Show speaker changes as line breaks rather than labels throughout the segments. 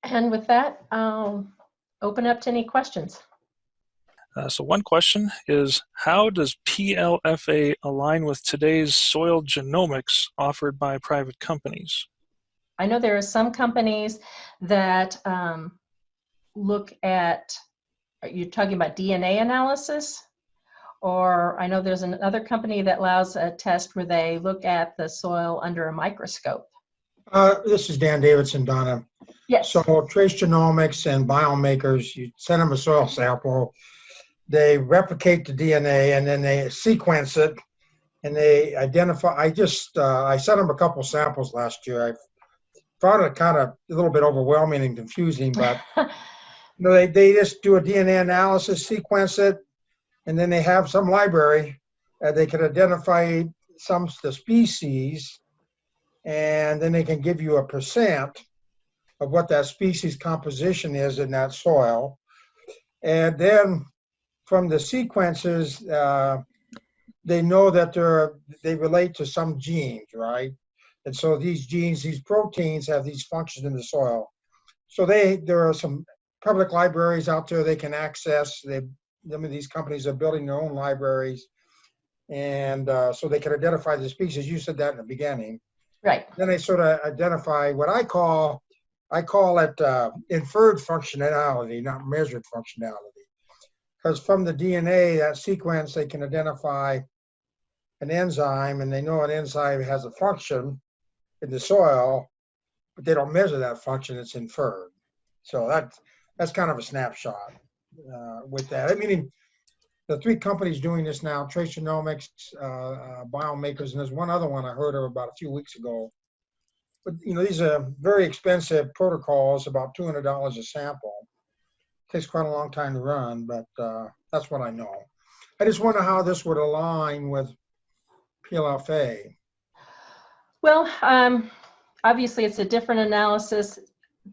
And with that, I'll open up to any questions.
So one question is, how does PLFA align with today's soil genomics offered by private companies?
I know there are some companies that look at, are you talking about DNA analysis? Or I know there's another company that allows a test where they look at the soil under a microscope.
This is Dan Davidson, Donna.
Yes.
So trace genomics and biomakers, you send them a soil sample, they replicate the DNA and then they sequence it and they identify. I sent them a couple samples last year. I found it kind of a little bit overwhelming and confusing, but they just do a DNA analysis, sequence it, and then they have some library they can identify the species, and then they can give you a percent of what that species composition is in that soil. And then from the sequences, they know that they relate to some genes, right? And so these genes, these proteins have these functions in the soil. So there are some public libraries out there they can access. Some of these companies are building their own libraries. And so they can identify the species. You said that in the beginning.
Right.
Then they sort of identify what I call it inferred functionality, not measured functionality. Because from the DNA, that sequence, they can identify an enzyme, and they know an enzyme has a function in the soil, but they don't measure that function. It's inferred. So that's kind of a snapshot with that. I mean, the three companies doing this now, Trace Genomics, Biomakers, and there's one other one I heard of about a few weeks ago. But these are very expensive protocols, about $200 a sample. Takes quite a long time to run, but that's what I know. I just wonder how this would align with PLFA.
Well, obviously it's a different analysis.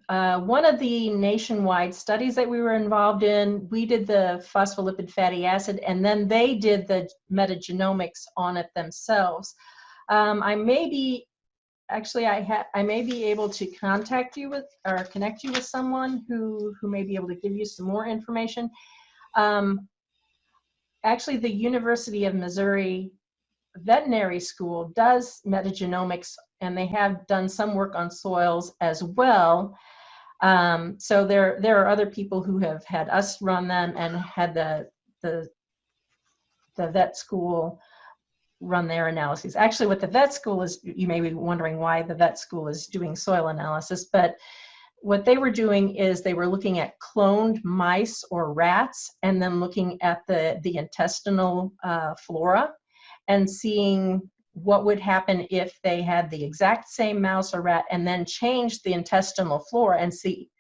One of the nationwide studies that we were involved in, we did the phospholipid fatty acid, and then they did the metagenomics on it themselves. I may be able to contact you with or connect you with someone who may be able to give you some more information. Actually, the University of Missouri Veterinary School does metagenomics, and they have done some work on soils as well. So there are other people who have had us run them and had the vet school run their analyses. Actually, what the vet school is, you may be wondering why the vet school is doing soil analysis, but what they were doing is they were looking at cloned mice or rats and then looking at the intestinal flora and seeing what would happen if they had the exact same mouse or rat and then changed the intestinal flora and see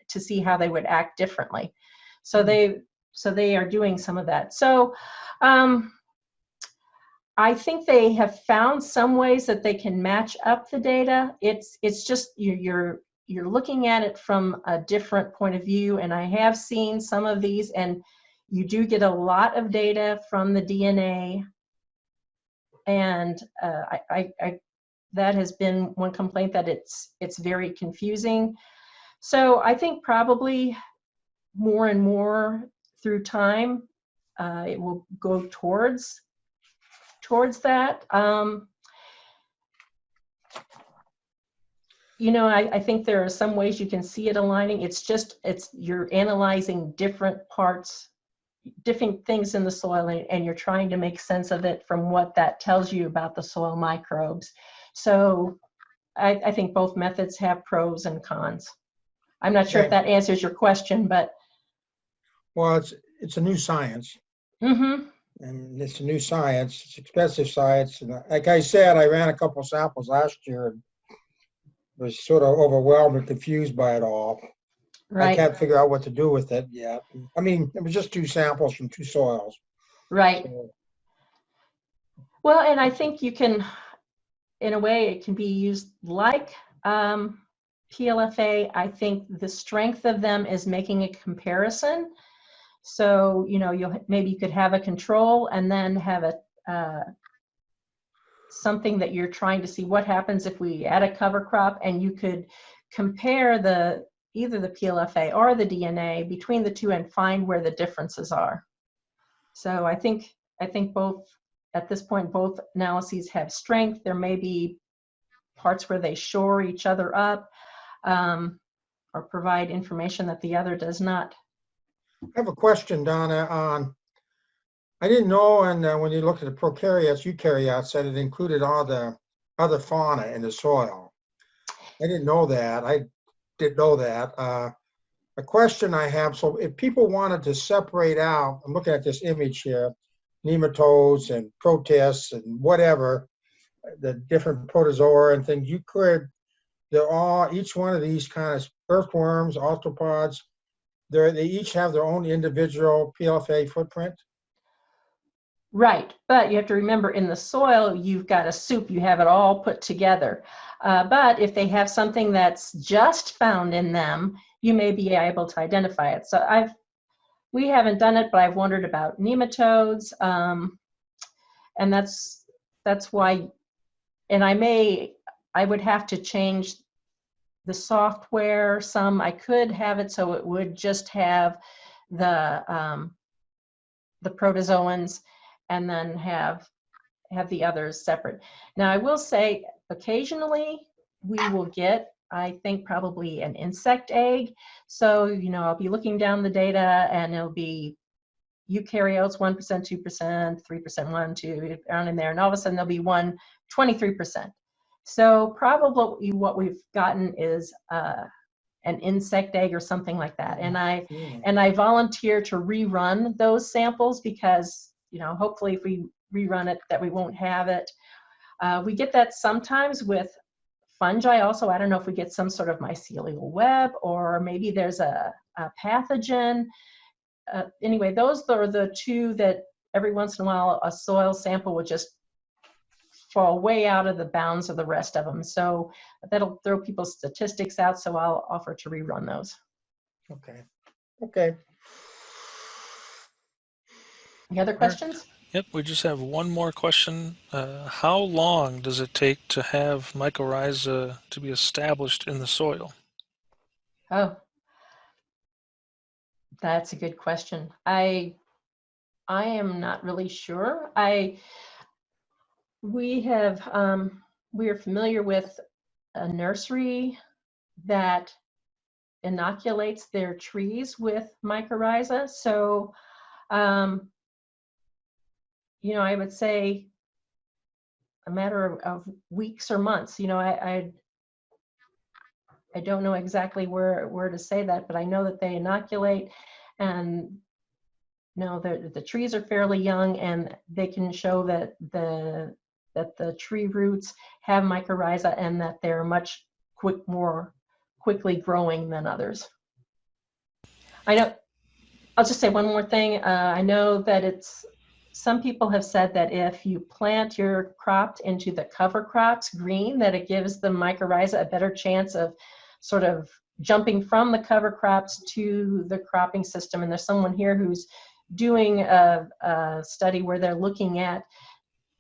how they would act differently. So they are doing some of that. So I think they have found some ways that they can match up the data. It's just you're looking at it from a different point of view, and I have seen some of these, and you do get a lot of data from the DNA, and that has been one complaint, that it's very confusing. So I think probably more and more through time it will go towards that. I think there are some ways you can see it aligning. You're analyzing different parts, different things in the soil, and you're trying to make sense of it from what that tells you about the soil microbes. So I think both methods have pros and cons. I'm not sure if that answers your question, but.
Well, it's a new science.
Mm-hmm.
And it's a new science. It's expensive science. And like I said, I ran a couple samples last year and was sort of overwhelmed and confused by it all. Right. I can't figure out what to do with it yet. I mean, it was just 2 samples from 2 soils.
Right. So. Well, and I think you can, in a way, it can be used like PLFA. I think the strength of them is making a comparison. So, maybe you could have a control and then have something that you're trying to see what happens if we add a cover crop, and you could compare the either the PLFA or the DNA between the two and find where the differences are. So I think both, at this point, both analyses have strength. There may be parts where they shore each other up or provide information that the other does not.
I have a question, Donna, on, I didn't know, and when you looked at the prokaryotes, eukaryotes, that it included all the other fauna in the soil. I didn't know that. I didn't know that. A question I have, so if people wanted to separate out, I'm looking at this image here, nematodes and protists and whatever, the different protozoa and things, you could, they're all, each one of these kind of earthworms, arthropods, they each have their own individual PLFA footprint.
Right, but you have to remember, in the soil, you've got a soup, you have it all put together. But if they have something that's just found in them, you may be able to identify it. So we haven't done it, but I've wondered about nematodes, and that's why, and I would have to change the software some. I could have it so it would just have the protozoans, and then have the others separate. Now, I will say, occasionally we will get, I think, probably an insect egg. So, I'll be looking down the data, and it'll be eukaryotes 1%, 2%, 3%, 1, 2, down in there, and all of a sudden there'll be one 23%. So probably what we've gotten is an insect egg or something like that. And I volunteer to rerun those samples because, hopefully if we rerun it, that we won't have it. We get that sometimes with fungi also. I don't know if we get some sort of mycelial web, or maybe there's a pathogen. Anyway, those are the two that every once in a while a soil sample would just fall way out of the bounds of the rest of them. So that'll throw people's statistics out, so I'll offer to rerun those.
Okay.
Any other questions?
Yep, we just have one more question. How long does it take to have mycorrhizae to be established in the soil?
Oh, that's a good question. I am not really sure. We are familiar with a nursery that inoculates their trees with mycorrhizae. So, I would say a matter of weeks or months. I don't know exactly where to say that, but I know that they inoculate, and the trees are fairly young, and they can show that the tree roots have mycorrhizae, and that they're much more quickly growing than others. I'll just say one more thing. I know that some people have said that if you plant your crop into the cover crops green, that it gives the mycorrhizae a better chance of sort of jumping from the cover crops to the cropping system. And there's someone here who's doing a study where they're looking at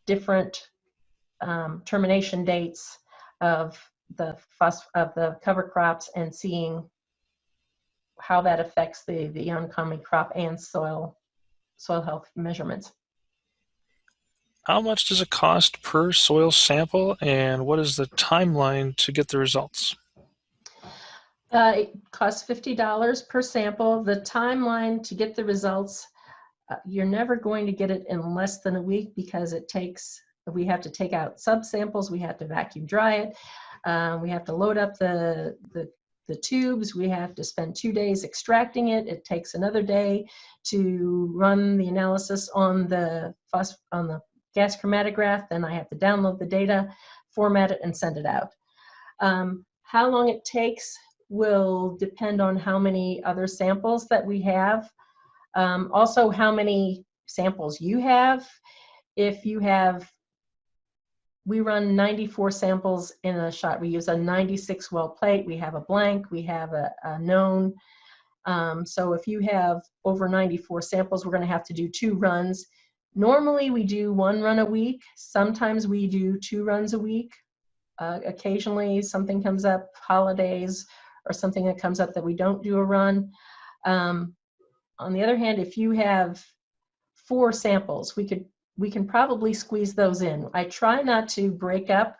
different termination dates of the cover crops and seeing how that affects the oncoming crop and soil health measurements.
How much does it cost per soil sample, and what is the timeline to get the results?
It costs $50 per sample. The timeline to get the results, you're never going to get it in less than a week, because we have to take out subsamples, we have to vacuum dry it, we have to load up the tubes, we have to spend 2 days extracting it. It takes another day to run the analysis on the gas chromatograph. Then I have to download the data, format it, and send it out. How long it takes will depend on how many other samples that we have. Also, how many samples you have. If you have, we run 94 samples in a shot. We use a 96 well plate. We have a blank. We have a known. So if you have over 94 samples, we're going to have to do 2 runs. Normally, we do 1 run a week. Sometimes we do 2 runs a week. Occasionally, something comes up, holidays or something that comes up that we don't do a run. On the other hand, if you have 4 samples, we can probably squeeze those in. I try not to break up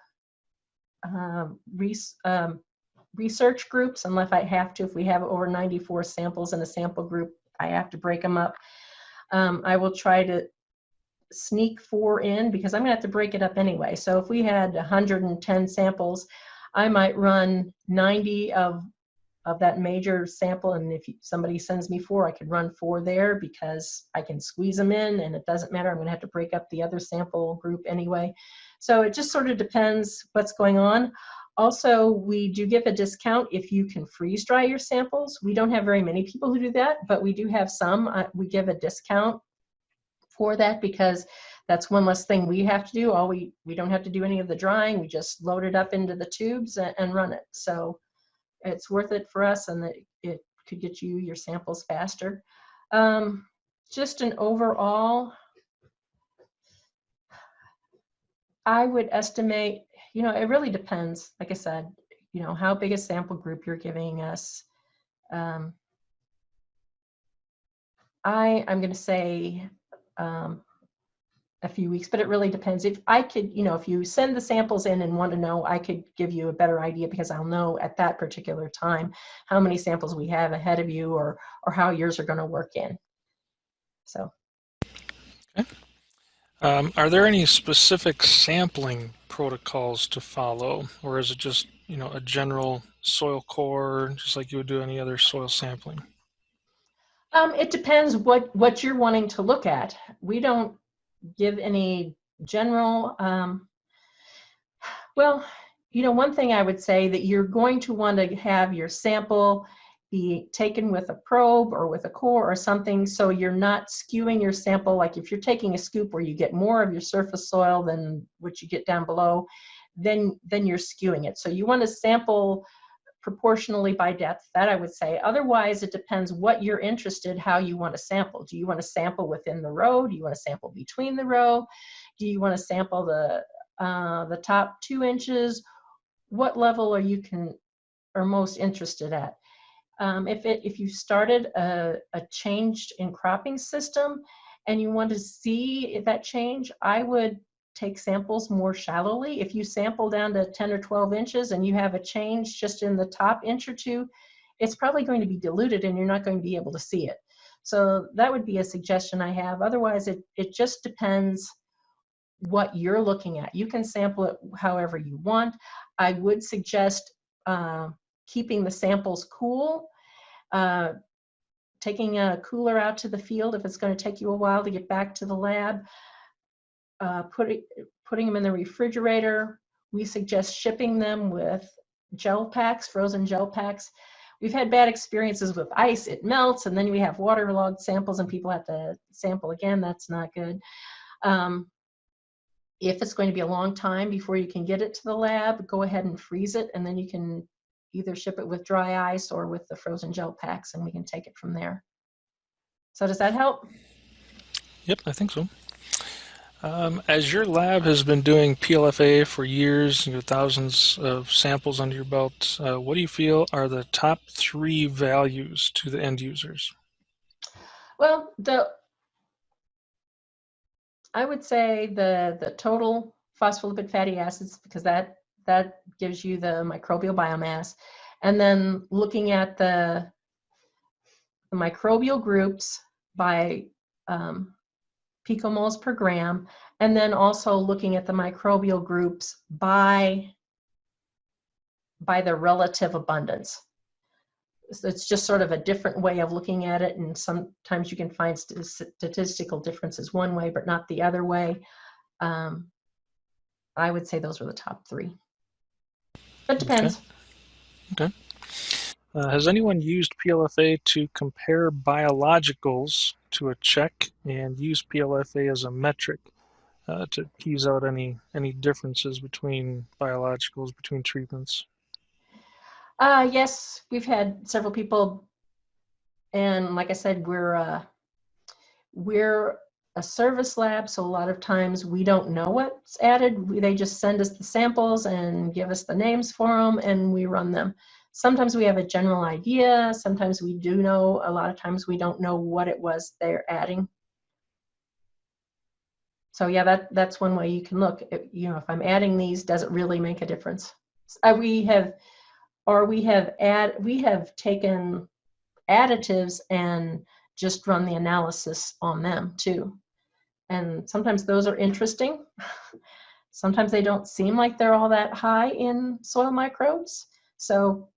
research groups unless I have to. If we have over 94 samples in a sample group, I have to break them up. I will try to sneak 4 in because I'm gonna have to break it up anyway. So if we had 110 samples, I might run 90 of that major sample, and if somebody sends me 4, I could run 4 there because I can squeeze them in, and it doesn't matter. I'm gonna have to break up the other sample group anyway. So it just sort of depends what's going on. Also, we do give a discount if you can freeze dry your samples. We don't have very many people who do that, but we do have some. We give a discount for that because that's one less thing we have to do. We don't have to do any of the drying. We just load it up into the tubes and run it. So it's worth it for us, and it could get you your samples faster. Just an overall, I would estimate, you know, it really depends, like I said, you know, how big a sample group you're giving us. I'm going to say a few weeks, but it really depends. If I could, you know, if you send the samples in and want to know, I could give you a better idea because I'll know at that particular time how many samples we have ahead of you or how yours are going to work in. So.
Okay. Are there any specific sampling protocols to follow, or is it just, you know, a general soil core, just like you would do any other soil sampling?
It depends what you're wanting to look at. We don't give any general, well, you know, one thing I would say that you're going to want to have your sample be taken with a probe or with a core or something, so you're not skewing your sample. Like if you're taking a scoop where you get more of your surface soil than what you get down below, then you're skewing it. So you want to sample proportionally by depth, that I would say. Otherwise, it depends what you're interested, how you want to sample. Do you want to sample within the row? Do you want to sample between the row? Do you want to sample the top 2 inches? What level are most interested at? If you started a changed in cropping system and you want to see that change, I would take samples more shallowly. If you sample down to 10 or 12 inches and you have a change just in the top inch or 2, it's probably going to be diluted and you're not going to be able to see it. So that would be a suggestion I have. Otherwise, it just depends what you're looking at. You can sample it however you want. I would suggest keeping the samples cool, taking a cooler out to the field if it's going to take you a while to get back to the lab, putting them in the refrigerator. We suggest shipping them with gel packs, frozen gel packs. We've had bad experiences with ice. It melts, and then we have waterlogged samples, and people have to sample again. That's not good. If it's going to be a long time before you can get it to the lab, go ahead and freeze it, and then you can either ship it with dry ice or with the frozen gel packs, and we can take it from there. So does that help?
Yep, I think so. As your lab has been doing PLFA for years, you know, thousands of samples under your belt, what do you feel are the top 3 values to the end users?
Well, I would say the total phospholipid fatty acids, because that gives you the microbial biomass, and then looking at the microbial groups by picomoles per gram, and then also looking at the microbial groups by the relative abundance. So it's just sort of a different way of looking at it, and sometimes you can find statistical differences one way but not the other way. I would say those were the top 3. But it depends.
Okay. Has anyone used PLFA to compare biologicals to a check and use PLFA as a metric to tease out any differences between biologicals, between treatments?
Yes, we've had several people, and like I said, we're a service lab, so a lot of times we don't know what's added. They just send us the samples and give us the names for them, and we run them. sometimes we have a general idea, sometimes we do know, a lot of times we don't know what it was they're adding. So yeah, that's one way you can look. If I'm adding these, does it really make a difference? We have taken additives and just run the analysis on them too. And sometimes those are interesting. Sometimes they don't seem like they're all that high in soil microbes. So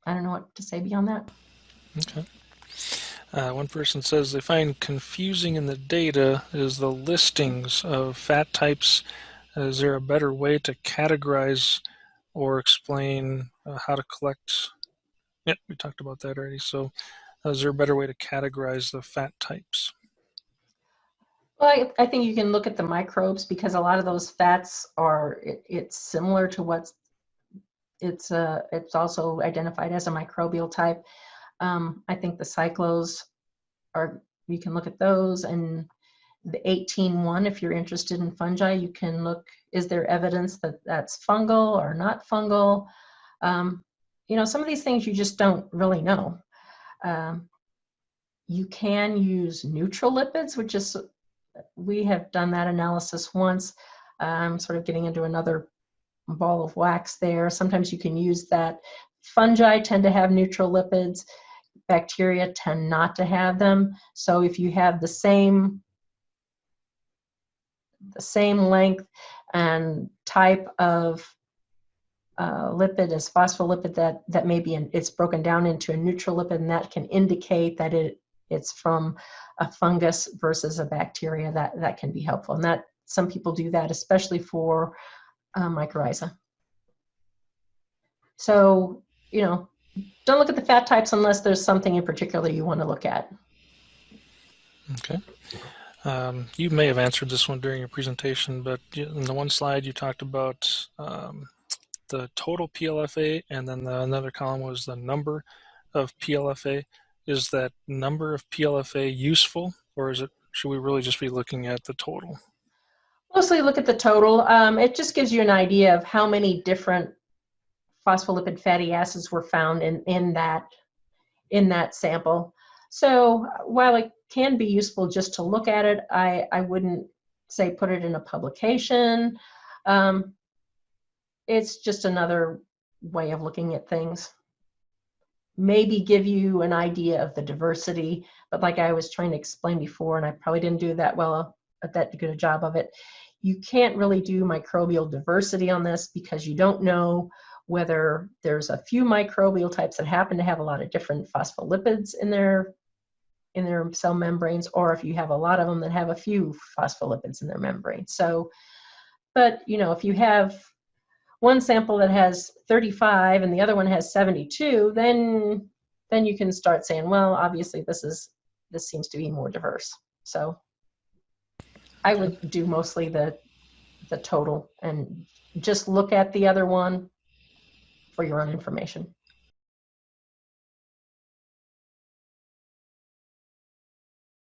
I don't know what to say beyond that.
Okay. One person says they find confusing in the data is the listings of phat types. Is there a better way to categorize or explain how to collect? Yeah, we talked about that already. So is there a better way to categorize the phat types?
Well, I think you can look at the microbes, because a lot of those phats are, it's similar to what's, it's also identified as a microbial type. I think the cyclos are, you can look at those, and the 18.1, if you're interested in fungi, you can look, is there evidence that that's fungal or not fungal? Some of these things you just don't really know. You can use neutral lipids, which is, we have done that analysis once. I'm sort of getting into another ball of wax there. Sometimes you can use that. Fungi tend to have neutral lipids. Bacteria tend not to have them. So if you have the same length and type of lipid as phospholipid, that may be, it's broken down into a neutral lipid, and that can indicate that it's from a fungus versus a bacteria. That can be helpful, and that some people do that, especially for mycorrhizae. So don't look at the phat types unless there's something in particular you want to look at.
Okay. You may have answered this one during your presentation, but in the one slide you talked about the total PLFA, and then another column was the number of PLFA. Is that number of PLFA useful, or should we really just be looking at the total?
Mostly look at the total. It just gives you an idea of how many different phospholipid fatty acids were found in that sample. So while it can be useful just to look at it, I wouldn't say put it in a publication. It's just another way of looking at things. Maybe give you an idea of the diversity, but like I was trying to explain before, and I probably didn't do that good a job of it, you can't really do microbial diversity on this, because you don't know whether there's a few microbial types that happen to have a lot of different phospholipids in their cell membranes, or if you have a lot of them that have a few phospholipids in their membrane. So, but if you have one sample that has 35 and the other one has 72, then you can start saying, well, obviously this seems to be more diverse. So I would do mostly the total and just look at the other one for your own information.